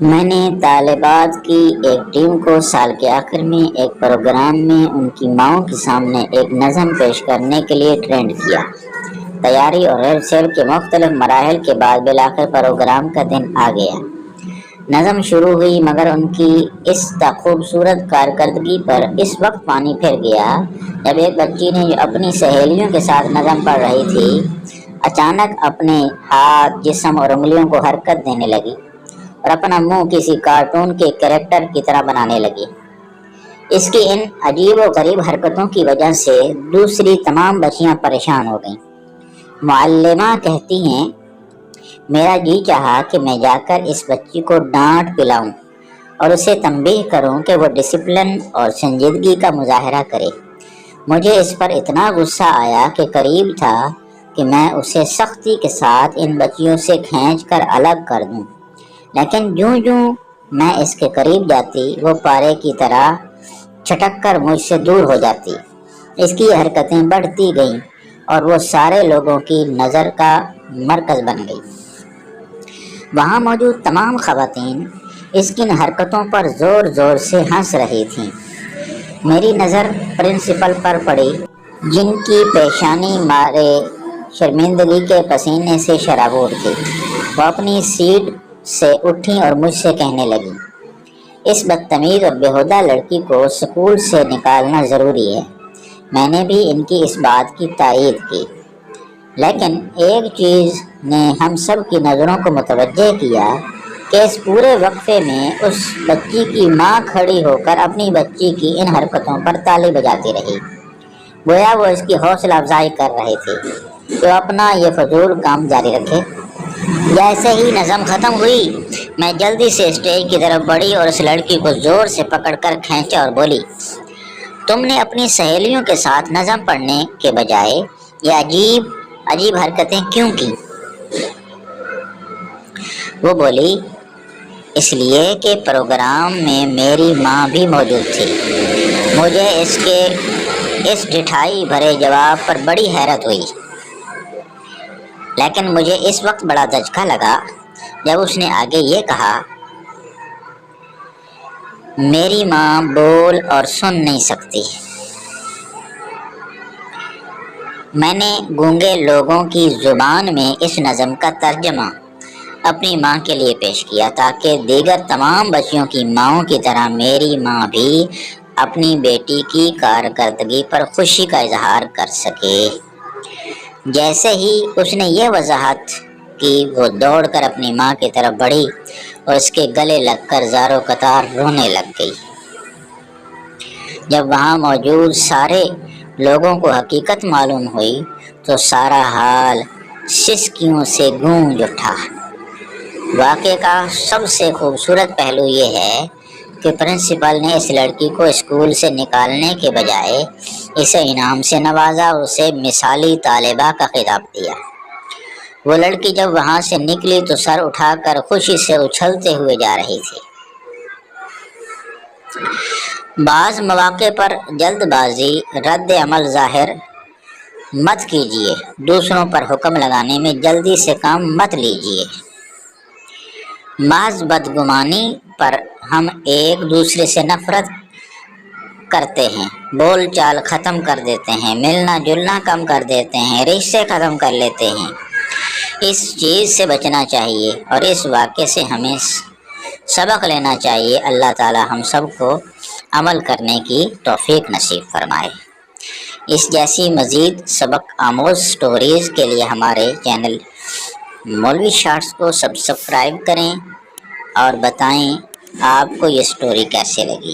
میں نے طالبات کی ایک ٹیم کو سال کے آخر میں ایک پروگرام میں ان کی ماؤں کے سامنے ایک نظم پیش کرنے کے لیے ٹرینڈ کیا۔ تیاری اور ریہرسل کے مختلف مراحل کے بعد بالآخر پروگرام کا دن آ گیا۔ نظم شروع ہوئی مگر ان کی اس خوبصورت کارکردگی پر اس وقت پانی پھر گیا جب ایک بچی نے جو اپنی سہیلیوں کے ساتھ نظم پڑھ رہی تھی اچانک اپنے ہاتھ، جسم اور انگلیوں کو حرکت دینے لگی اور اپنا منہ کسی کارٹون کے کریکٹر کی طرح بنانے لگی۔ اس کی ان عجیب و غریب حرکتوں کی وجہ سے دوسری تمام بچیاں پریشان ہو گئیں۔ معلمہ کہتی ہیں، میرا جی چاہا کہ میں جا کر اس بچی کو ڈانٹ پلاؤں اور اسے تنبیہ کروں کہ وہ ڈسپلن اور سنجیدگی کا مظاہرہ کرے۔ مجھے اس پر اتنا غصہ آیا کہ قریب تھا کہ میں اسے سختی کے ساتھ ان بچیوں سے کھینچ کر الگ کر دوں، لیکن جوں جوں میں اس کے قریب جاتی وہ پارے کی طرح چھٹک کر مجھ سے دور ہو جاتی۔ اس کی حرکتیں بڑھتی گئیں اور وہ سارے لوگوں کی نظر کا مرکز بن گئی۔ وہاں موجود تمام خواتین اس کی حرکتوں پر زور زور سے ہنس رہی تھیں۔ میری نظر پرنسپل پر پڑی، جن کی پیشانی مارے شرمندگی کے پسینے سے شرابور تھی۔ وہ اپنی سیٹ سے اٹھیں اور مجھ سے کہنے لگی، اس بدتمیز اور بیہودہ لڑکی کو اسکول سے نکالنا ضروری ہے۔ میں نے بھی ان کی اس بات کی تائید کی، لیکن ایک چیز نے ہم سب کی نظروں کو متوجہ کیا کہ اس پورے وقفے میں اس بچی کی ماں کھڑی ہو کر اپنی بچی کی ان حرکتوں پر تالی بجاتی رہی، گویا وہ اس کی حوصلہ افزائی کر رہی تھی کہ اپنا یہ فضول کام جاری رکھے۔ جیسے ہی نظم ختم ہوئی میں جلدی سے اسٹیج کی طرف بڑھی اور اس لڑکی کو زور سے پکڑ کر کھینچا اور بولی، تم نے اپنی سہیلیوں کے ساتھ نظم پڑھنے کے بجائے یہ عجیب حرکتیں کیوں کی؟ وہ بولی، اس لیے کہ پروگرام میں میری ماں بھی موجود تھی۔ مجھے اس ڈٹھائی بھرے جواب پر بڑی حیرت ہوئی، لیکن مجھے اس وقت بڑا دھچکا لگا جب اس نے آگے یہ کہا، میری ماں بول اور سن نہیں سکتی۔ میں نے گونگے لوگوں کی زبان میں اس نظم کا ترجمہ اپنی ماں کے لیے پیش کیا تاکہ دیگر تمام بچیوں کی ماؤں کی طرح میری ماں بھی اپنی بیٹی کی کارکردگی پر خوشی کا اظہار کر سکے۔ جیسے ہی اس نے یہ وضاحت کی وہ دوڑ کر اپنی ماں کی طرف بڑھی اور اس کے گلے لگ کر زاروں قطار رونے لگ گئی۔ جب وہاں موجود سارے لوگوں کو حقیقت معلوم ہوئی تو سارا حال سسکیوں سے گونج اٹھا۔ واقعے کا سب سے خوبصورت پہلو یہ ہے کہ پرنسپل نے اس لڑکی کو اسکول سے نکالنے کے بجائے اسے انعام سے نوازا اور اسے مثالی طالبہ کا خطاب دیا۔ وہ لڑکی جب وہاں سے نکلی تو سر اٹھا کر خوشی سے اچھلتے ہوئے جا رہی تھی۔ بعض مواقع پر جلد بازی رد عمل ظاہر مت کیجیے، دوسروں پر حکم لگانے میں جلدی سے کام مت لیجیے۔ محض بدگمانی پر ہم ایک دوسرے سے نفرت کرتے ہیں، بول چال ختم کر دیتے ہیں، ملنا جلنا کم کر دیتے ہیں، رشتے ختم کر لیتے ہیں۔ اس چیز سے بچنا چاہیے اور اس واقعے سے ہمیں سبق لینا چاہیے۔ اللہ تعالی ہم سب کو عمل کرنے کی توفیق نصیب فرمائے۔ اس جیسی مزید سبق آموز سٹوریز کے لیے ہمارے چینل مولوی شارٹس کو سبسکرائب کریں اور بتائیں آپ کو یہ سٹوری کیسے لگی۔